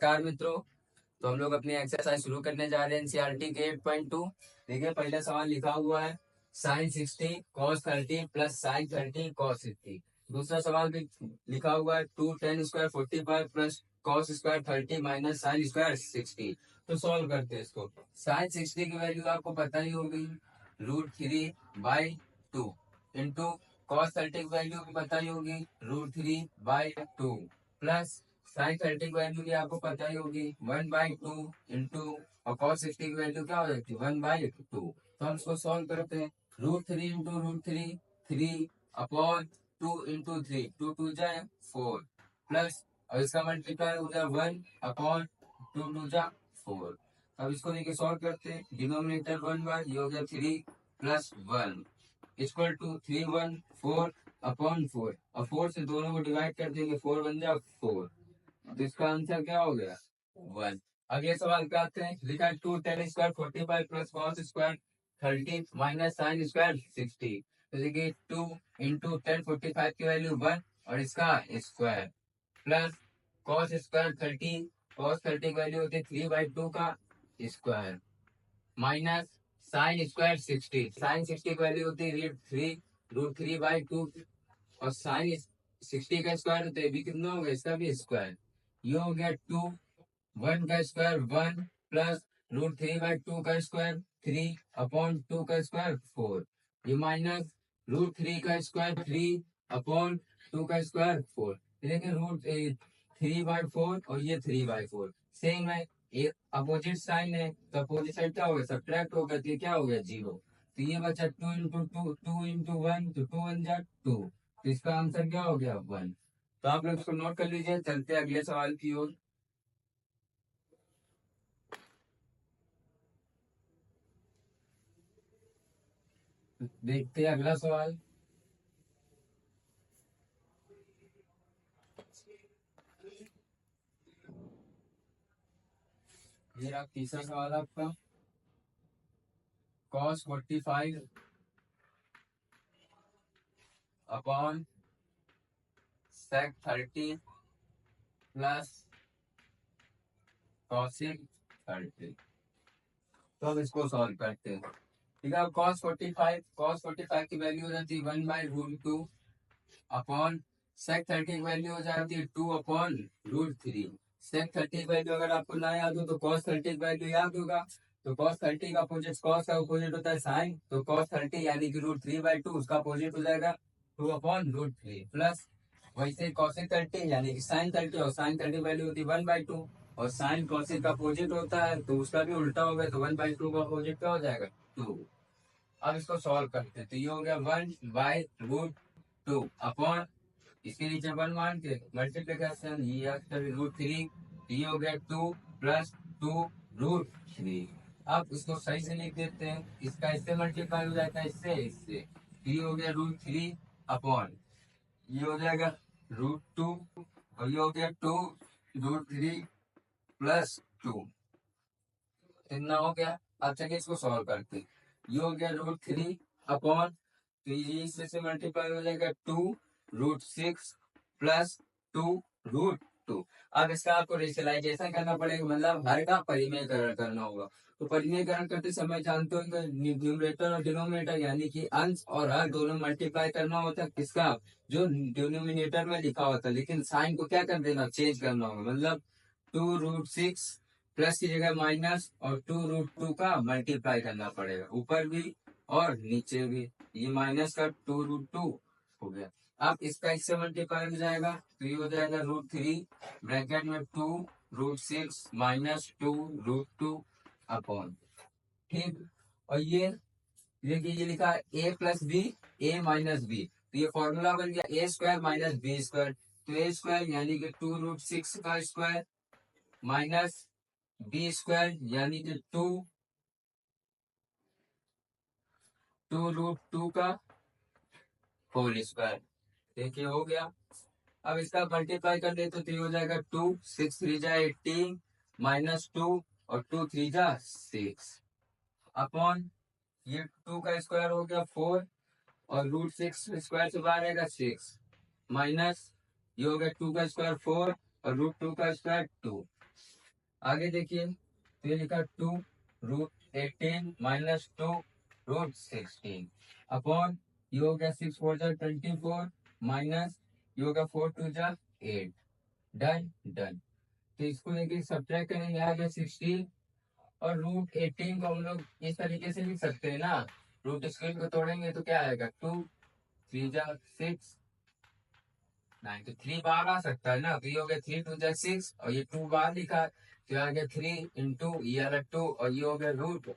नमस्कार मित्रों। तो हम लोग अपनी एक्सरसाइज शुरू करने जा रहे हैं एनसीईआरटी के 8.2। देखिए पहला सवाल लिखा हुआ है sine 60 cos 30 plus sine 30 cos 60। दूसरा सवाल भी लिखा हुआ है 2 tan square 45 plus cos square 30 minus sine square 60। तो सॉल्व करते हैं इसको। साइन 60 की वैल्यू आपको पता ही होगी √3/2 इंटू कॉस 30 की वैल्यू भी पता ही होगी √3/2 प्लस साइन 30 की वैल्यू भी आपको पता ही होगी 1/2 इंटू और कॉस 60 की वैल्यू क्या हो जाती है 1/2। तो हम इसको सॉल्व करते हैं। √3 इंटू √3 3 अपॉन 2 इंटू 3 2 2 जाए 4 प्लस और इसका मल्टीप्लाई हो जाए 1 अपॉन 2 2 जा 4। अब इसको लेके सॉल्व करते हैं। डिनोमिनेटर 1/, ये हो गया 3 प्लस 1 इक्वल टू 3 1 4 अपॉन 4 और 4 से दोनों को डिवाइड कर देंगे 4 बन जाए 4। तो इसका आंसर क्या हो गया 1। अगले सवाल पे आते हैं। लिखा है 2 tan square 45 plus cos square 30 minus sine square 60। तो देखिए 2 इंटू tan 45 की वैल्यू 1 और इसका square plus cos square 30 cos 30 की वैल्यू होती है 3/2 का square minus sine square 60 sine 60 की वैल्यू होती है √3/2 और साइन 60 का स्क्वायर होता है भी कितना होगा इसका भी स्क्वायर। ये हो गया 2 1 का स्क्वायर 1 प्लस √3/2 का स्क्वायर 3 अपॉन 2 का स्क्वायर 4 ये माइनस √3 का स्क्वायर 3 अपॉन 2 का स्क्वायर 4। देखिए √3/4 और ये 3/4 सेम है। एक अपोजिट साइन है तो अपोजिट साइड क्या होगा सब्ट्रैक्ट होगा तो ये क्या हो गया 0। तो ये बचा 2 इंटू 2 2 इंटू 1 तो 2 1 जा 2। तो इसका आंसर क्या हो गया 1। तो आप लोग इसको नोट कर लीजिए। चलते हैं अगले सवाल की ओर। देखते हैं अगला सवाल। ये रहा तीसरा सवाल आपका cos 45 upon sec 30 plus cosec 30। तो अब इसको सॉल्व करते हैं। ठीक है cos 45 की वैल्यू हो जाती है 1/√2 अपॉन sec 30 की वैल्यू हो जाती है 2 अपॉन √3। sec 30 की वैल्यू अगर आपको ना याद हो तो cos 30 की वैल्यू याद होगा। तो cos 30 का अपोजिट cos का अपोजिट होता है साइन। तो cos 30 यानी कि √3/2 उसका अपोजिट हो जाएगा 2 अपॉन √3 प्लस वैसे cosec 30 यानी कि sin 30 और sin 30 वैल्यू होती है 1/2 और sin cosec का अपोजिट होता है तो उसका भी उल्टा होगा तो 1/2 का अपोजिट क्या हो जाएगा 2। अब इसको सॉल्व करते हैं। तो ये हो गया 1/√2 अपॉन इसके नीचे 1 मान के मल्टीप्लीकेशन ये √3 ये हो गया 2 प्लस 2√3। अब इसको सही से लिख देते हैं। इसका इससे मल्टीप्लाई हो जाता है इससे ये हो गया √3 अपॉन ये हो जाएगा √2 और ये हो गया 2√3 प्लस 2 इतना हो गया। अब चलिए इसको सॉल्व करते हैं। ये हो गया √3 अपॉन तो ये इससे से मल्टीप्लाई हो जाएगा 2√6 प्लस 2√2। अब इसका आपको रेशनलाइजेशन करना पड़ेगा मतलब हर का परिमेयकरण करना होगा। तो परिमेयकरण करते समय जानते हो न्यूमरेटर और डिनोमिनेटर यानी कि अंश और हर दोनों मल्टीप्लाई करना होता है किसका जो डिनोमिनेटर में लिखा होता है लेकिन साइन को क्या कर देना चेंज करना होगा मतलब 2√6 प्लस की जगह माइनस और 2√2 का मल्टीप्लाई करना पड़ेगा ऊपर भी और नीचे भी। ये माइनस का 2√2 हो गया। अब इसका इससे मल्टीप्लाई हो जाएगा तो ये हो जाएगा √3 ब्रैकेट में 2√6 माइनस 2√2 अपॉन ठीक। और ये देखिए ये लिखा है a plus b a minus b तो ये फॉर्मूला बन गया a square minus b square. तो a स्क्वायर यानी कि 2√6 का स्क्वायर माइनस बी स्क्वायर यानी कि 2√2 का होल स्क्वायर। देखिए हो गया। अब इसका मल्टीप्लाई कर दे तो 3 हो जाएगा 2 6 3 जा 18 माइनस 2 और 2 3 जा 6 अपॉन ये 2 का स्क्वायर हो गया 4 और √6 स्क्वायर से बाहर आएगा 6 माइनस ये हो गया 2 का स्क्वायर 4 और √2 का स्क्वायर 2 आगे देखिए, तो ये लिखा 2√18 माइनस 2√16 अपॉन, ये हो गया 6 4 24 माइनस, ये हो गया 4 2 8। Done done. तो इसको लेके सब्ट्रैक्ट करेंगे, आ गया 16, और √18 को हम लोग इस तरीके से लिख सकते हैं ना, रूट स्क्वेयर को तोड़ेंगे तो क्या आएगा, 2 3 जा 6 9, तो 3 बार आ सकता है ना, तो ये हो गया 3 2 जा 6, और ये 2 बार लिखा है, तो आ गया 3 इंटू ये अलग 2, और ये हो गया √2,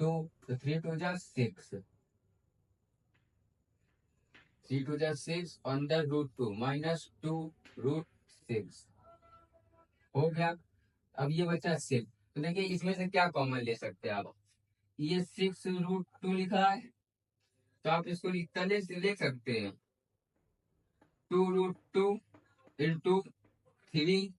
तो 3 2 जा 6, 3 2 जा 6 अंडर √2 माइनस 2√6 हो गया। अब ये बचा 6, तो देखिए इसमें से क्या कॉमन ले सकते हैं आप, ये 6√2 लिखा है, तो आप इसको तरह से लिख सकते हैं, 2√2 इंटू 3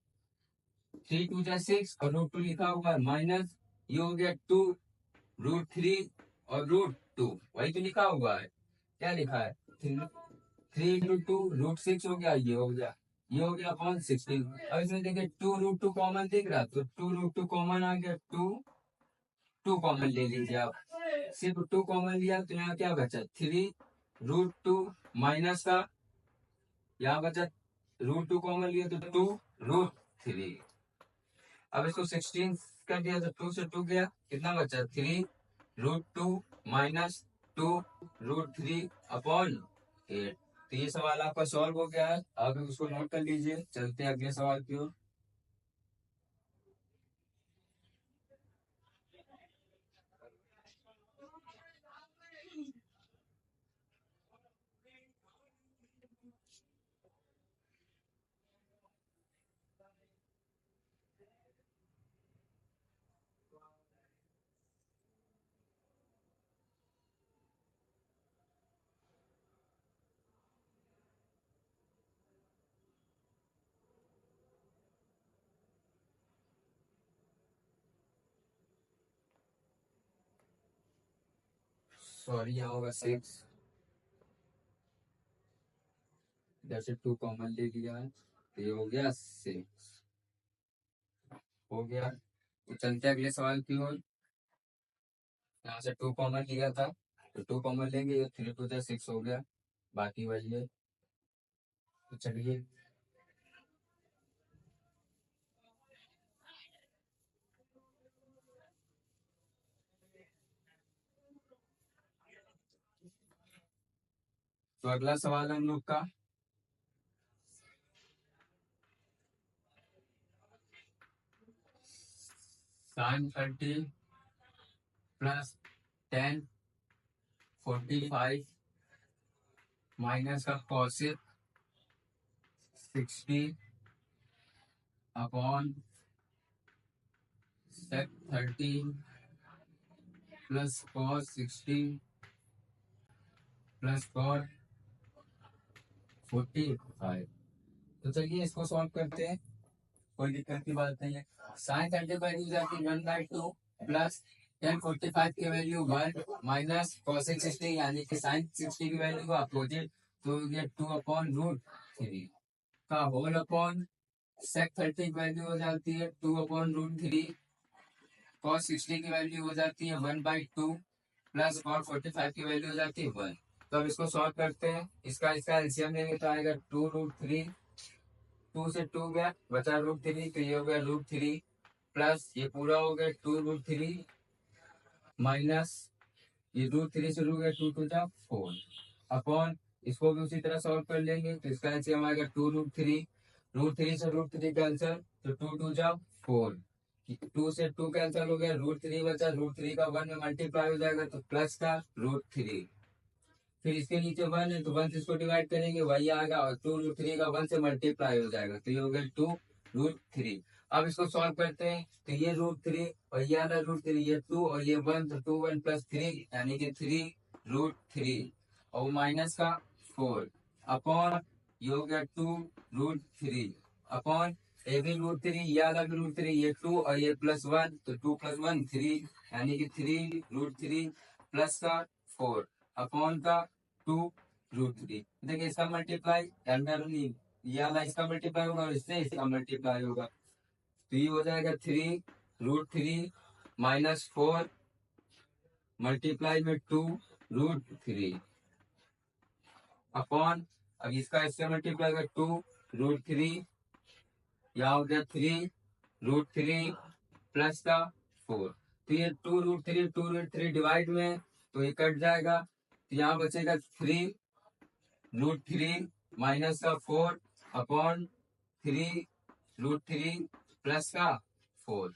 3 2 जा 6, और √2 लिखा हुआ है माइनस, ये हो गया 2√3 और √2, वही तो लिखा हुआ है, क्या लिखा है, 3 3 इंटू 2 √6 हो गया, ये हो गया, ये हो गया अपॉन 16। अब इसमें देखिए 2√2 कॉमन दिख रहा, तो 2√2 कॉमन आ गया, 2 कॉमन ले लीजिए आप, सिर्फ 2 कॉमन लिया तो यहाँ क्या बचा, 3√2 माइनस का, यहाँ बचा √2 कॉमन लिया तो 2√3। अब इसको 16 कर दिया तो 2 से 2 गया, कितना बचा, 3√2 माइनस 2√3 अपॉन 8। तो ये सवाल आपका सॉल्व हो गया है, आप उसको नोट कर लीजिए, चलते हैं अगले सवाल की ओर। सॉरी, यहाँ होगा 6, इधर से 2 कॉमन ले लिया है, तो ये हो गया 6 हो गया। तो चलते हैं अगले सवाल की ओर, यहाँ से 2 कॉमन लिया था, तो 2 कॉमन लेंगे, ये 3 2 जा 6 हो गया, बाकी वही है। तो चलिए, तो अगला सवाल हम लोग का, sin 30 प्लस 10 45 माइनस का cos 60 upon sec 30 plus cos 60 plus cot 45। तो चलिए इसको सॉल्व करते हैं, कोई दिक्कत की बात नहीं है। sin 30 वैल्यू जाती 1/2 प्लस 10 45 की वैल्यू 1 माइनस cos 60, यानी कि sin 60 की वैल्यू अपोजिट, तो ये 2/√3 का होल अपॉन sec 30 की वैल्यू हो जाती है 2/√3, cos 60 की वैल्यू हो जाती है 1/2 प्लस cot 45 की वैल्यू हो जाती है 1। तो अब इसको सॉल्व करते हैं, इसका एलसीएम लेंगे तो आएगा 2√3, 2 से 2 गया, बचा √3, तो ये हो गया √3 प्लस ये पूरा हो गया 2√3 माइनस ये √3 से √, 2 2 जा 4 अपॉन, इसको भी उसी तरह सॉल्व कर लेंगे, तो इसका एलसीएम आएगा 2√3, √3 से √3 कैंसिल, तो 2 2 जा 4, 2 से 2 कैंसिल हो गया, √3 बचा, √3 का 1 में मल्टीप्लाई हो जाएगा तो प्लस का √3, फिर इसके नीचे 1 है तो 1 से इसको डिवाइड करेंगे, वही आएगा, और 2√3 का 1 से मल्टीप्लाई हो जाएगा, तो ये हो गया 2√3। अब इसको सॉल्व करते हैं, तो ये √3 और ये आधा √3, ये 2 और ये 1, तो 2 1 प्लस 3 यानी कि 3√3, और माइनस का 4 अपॉन, ये हो गया 2√3 अपॉन, ये भी √3, ये अलग √3, ये 2 और ये +1, तो 2 + 1 3, यानी कि 3√3 प्लस का 4 अपॉन का 2√3। देखिए इसका मल्टीप्लाई, ये वाला इसका मल्टीप्लाई होगा और इससे इसका मल्टीप्लाई होगा, तो ये हो जाएगा 3√3 माइनस 4 मल्टीप्लाई में 2√3 अपॉन, अब इसका इससे मल्टीप्लाई कर 2√3, यहाँ हो गया 3√3 प्लस का 4। तो ये 2√3 डिवाइड में, तो ये कट जाएगा, तो यहाँ बचेगा 3√3 माइनस का 4 अपॉन 3√3 प्लस का 4।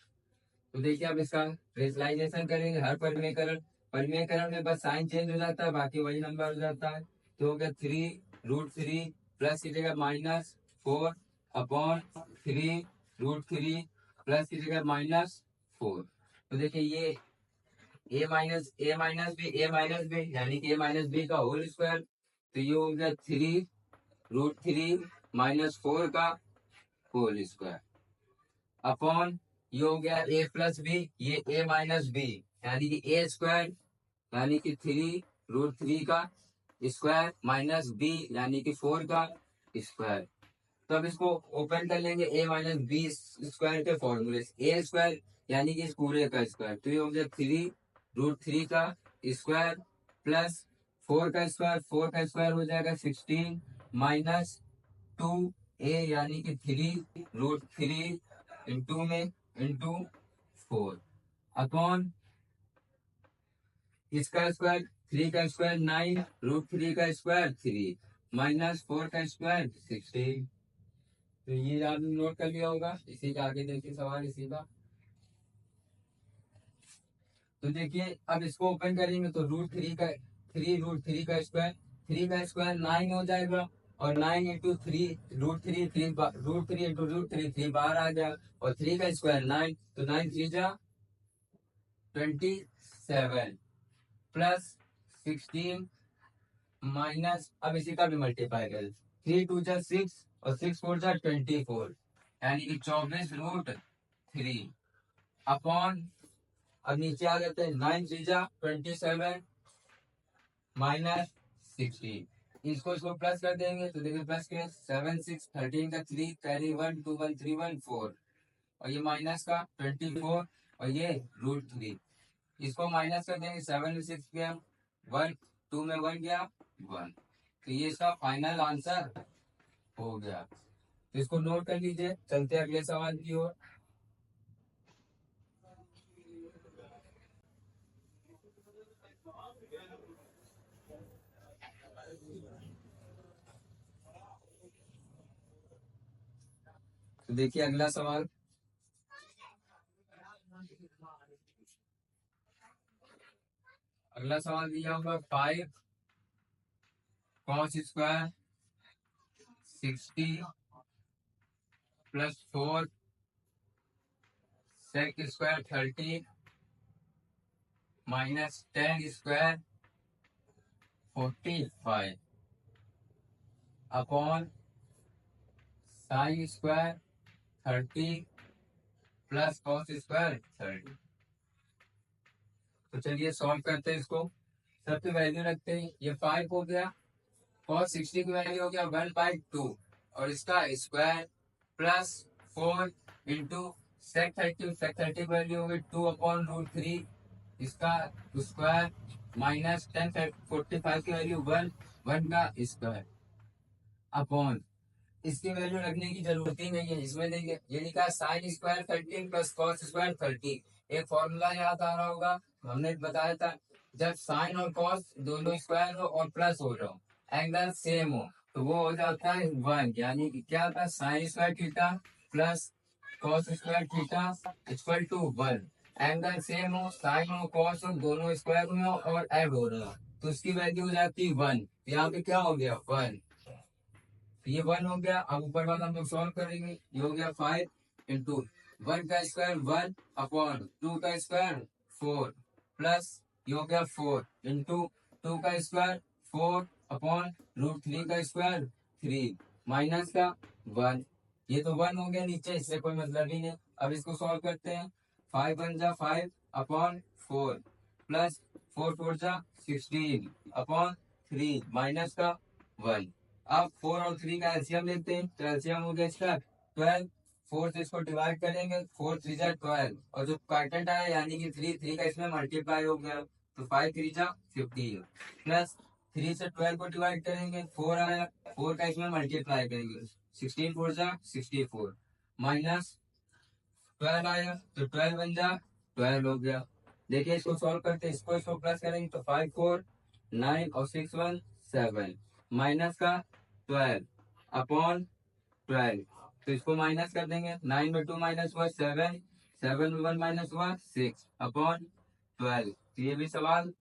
तो देखिए अब इसका रेशनलाइजेशन करेंगे, हर परिमेयकरण में बस साइन चेंज हो जाता है, बाकी वही नंबर हो जाता है। तो हो गया 3√3 प्लस की जगह माइनस 4 अपॉन 3√3 प्लस की जगह माइनस 4। तो देखिए ये a माइनस बी यानी कि a माइनस बी का होल स्क्वायर, तो ये हो गया 3√3 माइनस 4 का होल स्क्वायर अपॉन ये हो गया a प्लस बी, ये a माइनस बी यानी कि a स्क्वायर यानी कि 3√3 का स्क्वायर माइनस b यानी कि 4 का स्क्वायर। तो अब इसको ओपन कर लेंगे a माइनस बी स्क्वायर के फॉर्मूले से। a स्क्वायर यानी कि इस पूरे का स्क्वायर, तो ये हो गया 3√3 का स्क्वायर प्लस 4 का स्क्वायर हो जाएगा 16 माइनस 2a यानी कि 3√3 इंटू 4 अपॉन इसका स्क्वायर 3 का स्क्वायर 9 √3 का स्क्वायर 3 माइनस 4 का स्क्वायर 16। तो ये आपने नोट कर लिया होगा। इसी का आगे देखिए सवाल इसी का। तो देखिए अब इसको ओपन करेंगे तो √3 का स्क्वायर, 3 का स्क्वायर 9 हो जाएगा और 9 इंटू 3√3 √3 इंटू √3 3 बाहर आ गया और 3 का स्क्वायर 9, तो 9 3 जा 27 प्लस 16 माइनस, अब इसी का भी मल्टीप्लाई कर 3 2 जा 6 और 6 4 जा 24 यानी कि 24√3 अपॉन, अब नीचे आ जाते हैं 9 3 जा 27 माइनस 16, इसको प्लस कर देंगे तो देखिए प्लस के 7 6 13 का 3 कैरी 1 2 1 3 1 4 और ये माइनस का 24 और ये √3, इसको माइनस कर देंगे 7 में 6 गया 1 2 में 1 गया 1, तो ये इसका फाइनल आंसर हो गया। तो इसको नोट कर लीजिए, चलते हैं अगले सवाल की ओर। तो देखिए अगला सवाल, दिया होगा 5 cos square 60 plus 4 sec square 30 minus 10 square 45 upon sine square 30 plus cos square 30। तो चलिए सॉल्व करते हैं इसको। सबसे वैल्यू रखते हैं, ये 5 हो गया, cos 60 की वैल्यू हो गया 1/2 और इसका स्क्वायर प्लस 4 इंटू sec 30 की वैल्यू हो गई 2/√3, इसका स्क्वायर माइनस 10 45 की वैल्यू 1 का स्क्वायर अपॉन, इसकी वैल्यू रखने की जरूरत ही नहीं है, इसमें देखिए ये लिखा है sine square 30 plus cos square 30। एक फॉर्मूला याद आ रहा होगा, हमने बताया था, जब साइन और कॉस दोनों स्क्वायर हो और प्लस हो रहा हो, एंगल सेम हो, तो वो हो जाता है 1, यानी कि क्या था sine square theta plus cos square theta equal to 1। Angle same हो, साइन हो कॉस हो, दोनों स्क्वायर में हो और ऐड हो रहा हो, तो उसकी वैल्यू हो जाती है 1। यहाँ पे क्या हो गया 1, ये 1 हो गया। अब ऊपर वाला हम लोग सॉल्व करेंगे, ये हो गया 5 इंटू 1 का स्क्वायर 1 अपॉन 2 का स्क्वायर 4 प्लस ये हो गया 4 इंटू 2 का स्क्वायर 4 अपॉन √3 का स्क्वायर 3 माइनस का 1, ये तो 1 हो गया नीचे, इससे कोई मतलब ही नहीं। अब इसको सॉल्व करते हैं, 5 1 जा 5 अपॉन 4 प्लस 4 4 जा 16 अपॉन 3 माइनस का 1। अब 4 और 3 का एलसीएम लेते हैं, तो एलसीएम हो गया इसका 12, 4 से इसको डिवाइड करेंगे, 4 3 जा 12, और जो क्वाड्रेंट आया यानी कि 3 का इसमें मल्टीप्लाई हो गया, तो 5 3 जा 15, प्लस 3 से 12 को डिवाइड करेंगे, 4 आया, 4 का इसमें मल्टीप्लाई करेंगे, 16 4 जा 64, माइनस 12 आया तो 12 बन जा 12 हो गया। देखिए इसको सॉल्व करते हैं, इसको प्लस करेंगे तो 5 4 9 और 6 1 7, माइनस का 12 अपॉन 12, तो इसको माइनस कर देंगे, 9 में 2 माइनस हुआ 7, 7 में 1 माइनस हुआ 6 अपॉन 12, तो ये भी सवाल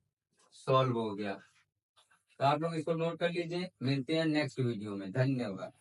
सॉल्व हो गया। तो आप लोग इसको नोट कर लीजिए, मिलते हैं नेक्स्ट वीडियो में, धन्यवाद।